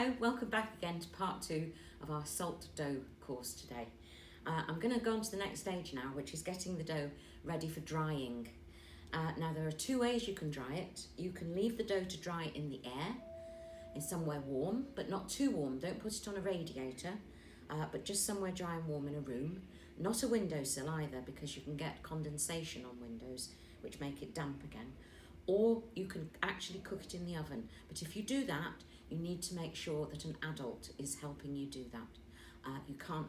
Hello, welcome back again to part 2 of our salt dough course today. I'm going to go on to the next stage now, which is getting the dough ready for drying. Now there are 2 ways you can dry it. You can leave the dough to dry in the air, in somewhere warm, but not too warm. Don't put it on a radiator, but just somewhere dry and warm in a room. Not a windowsill either, because you can get condensation on windows, which make it damp again. Or you can actually cook it in the oven. But if you do that, you need to make sure that an adult is helping you do that. You can't,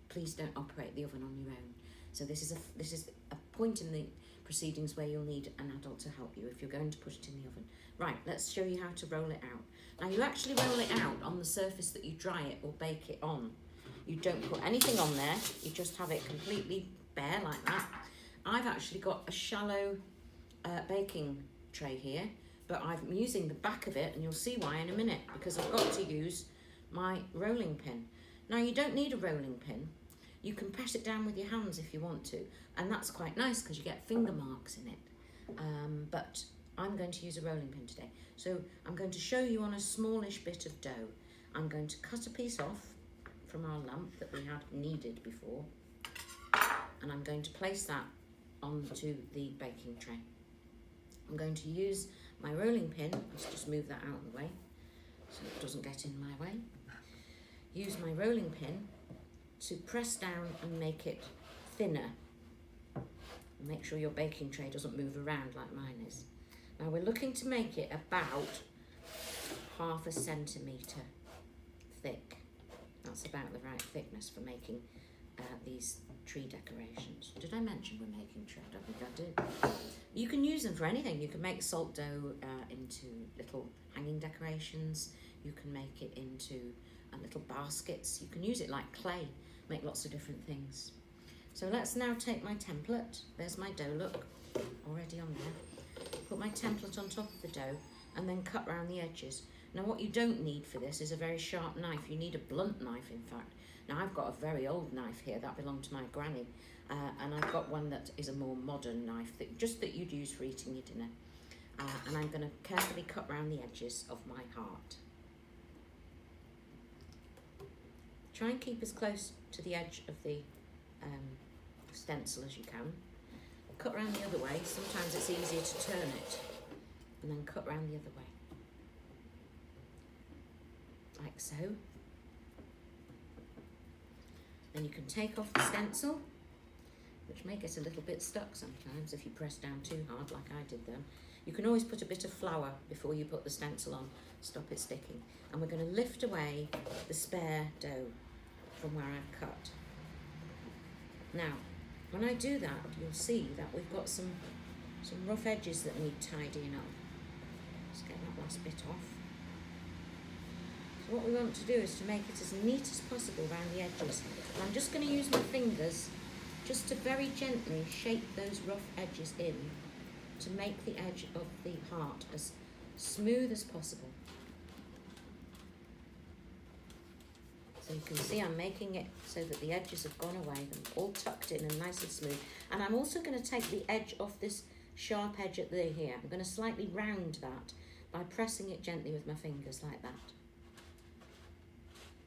please don't operate the oven on your own. So this is a point in the proceedings where you'll need an adult to help you if you're going to put it in the oven. Right, let's show you how to roll it out. Now you actually roll it out on the surface that you dry it or bake it on. You don't put anything on there, you just have it completely bare like that. I've actually got a shallow baking tray here, but I'm using the back of it, and you'll see why in a minute, because I've got to use my rolling pin. Now you don't need a rolling pin. You can press it down with your hands if you want to, and that's quite nice because you get finger marks in it. But I'm going to use a rolling pin today. So I'm going to show you on a smallish bit of dough. I'm going to cut a piece off from our lump that we had kneaded before, and I'm going to place that onto the baking tray. I'm going to use my rolling pin, let's just move that out of the way so it doesn't get in my way. Use my rolling pin to press down and make it thinner. Make sure your baking tray doesn't move around like mine is. Now we're looking to make it about 1/2 centimetre thick. That's about the right thickness for making these tree decorations. Did I mention we're making tree? I don't think I did. You can use them for anything. You can make salt dough into little hanging decorations. You can make it into little baskets. You can use it like clay, make lots of different things. So let's now take my template. There's my dough, look, already on there. Put my template on top of the dough and then cut around the edges. Now what you don't need for this is a very sharp knife. You need a blunt knife, in fact. Now I've got a very old knife here that belonged to my granny, and I've got one that is a more modern knife that you'd use for eating your dinner. And I'm going to carefully cut round the edges of my heart. Try and keep as close to the edge of the stencil as you can. Cut round the other way. Sometimes it's easier to turn it, and then cut round the other way. Like so. Then you can take off the stencil, which may get a little bit stuck sometimes if you press down too hard like I did then. You can always put a bit of flour before you put the stencil on, stop it sticking. And we're going to lift away the spare dough from where I've cut. Now, when I do that, you'll see that we've got some rough edges that need tidying up. Let's get that last bit off. So what we want to do is to make it as neat as possible around the edges. And I'm just going to use my fingers just to very gently shape those rough edges in to make the edge of the heart as smooth as possible. So you can see I'm making it so that the edges have gone away, they're all tucked in and nice and smooth. And I'm also going to take the edge off this sharp edge at the here. I'm going to slightly round that by pressing it gently with my fingers like that,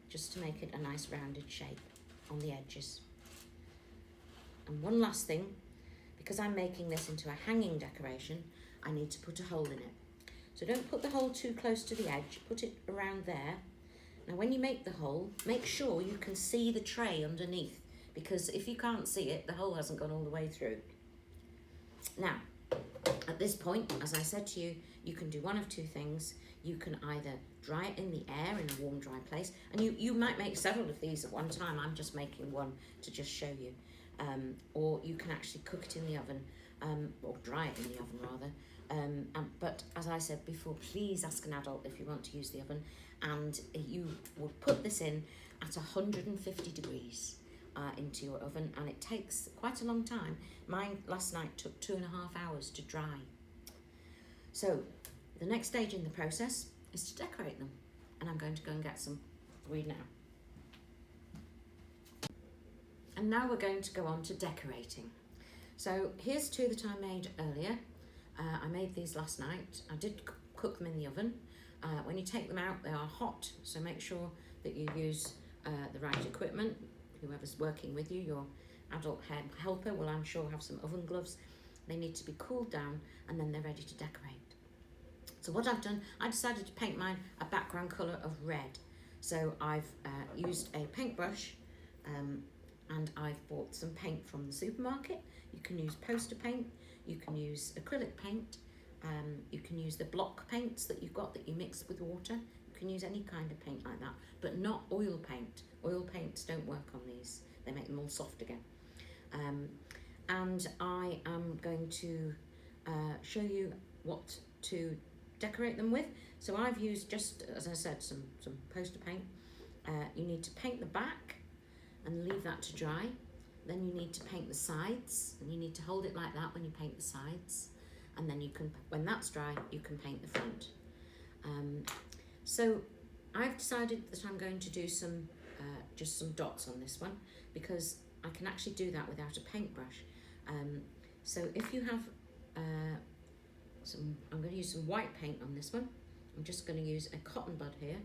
just to make it a nice rounded shape on the edges. And one last thing, because I'm making this into a hanging decoration, I need to put a hole in it. So don't put the hole too close to the edge, put it around there. Now when you make the hole, make sure you can see the tray underneath, because if you can't see it, the hole hasn't gone all the way through. Now, at this point, as I said to you, you can do one of 2 things. You can either dry it in the air in a warm, dry place, and you might make several of these at one time. I'm just making one to just show you. Or you can actually cook it in the oven, or dry it in the oven rather. But as I said before, please ask an adult if you want to use the oven, and you would put this in at 150 degrees into your oven, and it takes quite a long time. Mine last night took 2.5 hours to dry. So the next stage in the process is to decorate them, and I'm going to go and get some for you now. And now we're going to go on to decorating. So here's 2 that I made earlier. I made these last night. I did cook them in the oven. When you take them out, they are hot, so make sure that you use the right equipment. Whoever's working with you, your adult helper will, I'm sure, have some oven gloves. They need to be cooled down, and then they're ready to decorate. So what I've done, I decided to paint mine a background colour of red. So I've used a paintbrush, and I've bought some paint from the supermarket. You can use poster paint, you can use acrylic paint, you can use the block paints that you've got that you mix with water. You can use any kind of paint like that, but not oil paint. Oil paints don't work on these. They make them all soft again. And I am going to show you what to decorate them with. So I've used, just as I said, some poster paint. You need to paint the back and leave that to dry. Then you need to paint the sides, and you need to hold it like that when you paint the sides. And then you can, when that's dry, you can paint the front. So I've decided that I'm going to do some just some dots on this one, because I can actually do that without a paintbrush. So if you have I'm going to use some white paint on this one. I'm just going to use a cotton bud here,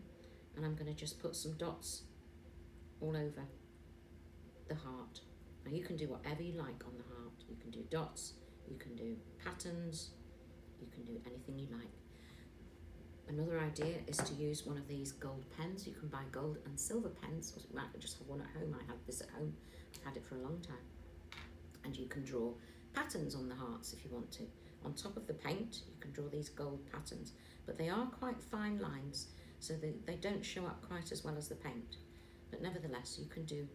and I'm going to just put some dots all over the heart. Now you can do whatever you like on the heart. You can do dots, you can do patterns, you can do anything you like. Another idea is to use one of these gold pens. You can buy gold and silver pens, or you might just have one at home. I have this at home. I've had it for a long time. And you can draw patterns on the hearts if you want to. On top of the paint, you can draw these gold patterns, but they are quite fine lines, so they don't show up quite as well as the paint. But nevertheless, you can do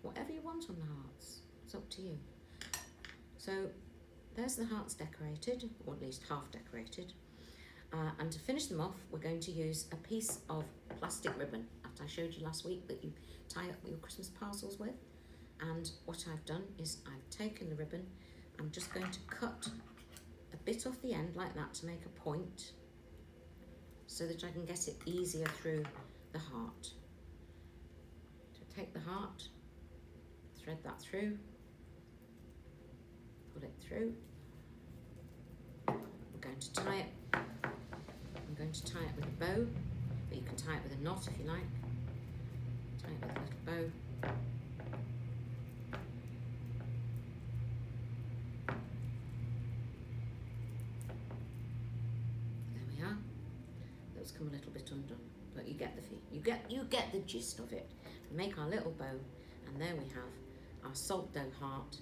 whatever you want on the hearts. It's up to you. So there's the hearts decorated, or at least half decorated. And to finish them off, we're going to use a piece of plastic ribbon that I showed you last week that you tie up your Christmas parcels with. And what I've done is I've taken the ribbon, I'm just going to cut a bit off the end like that to make a point, so that I can get it easier through the heart. So take the heart, thread that through, pull it through. I'm going to tie it. I'm going to tie it with a bow, but you can tie it with a knot if you like. Tie it with a little bow. Come a little bit undone, but you get the gist of it. We make our little bow, and there we have our salt dough heart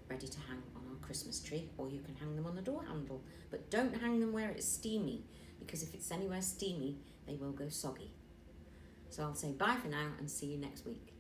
ready to hang on our Christmas tree, or you can hang them on the door handle, but don't hang them where it's steamy, because if it's anywhere steamy they will go soggy. So I'll say bye for now and see you next week.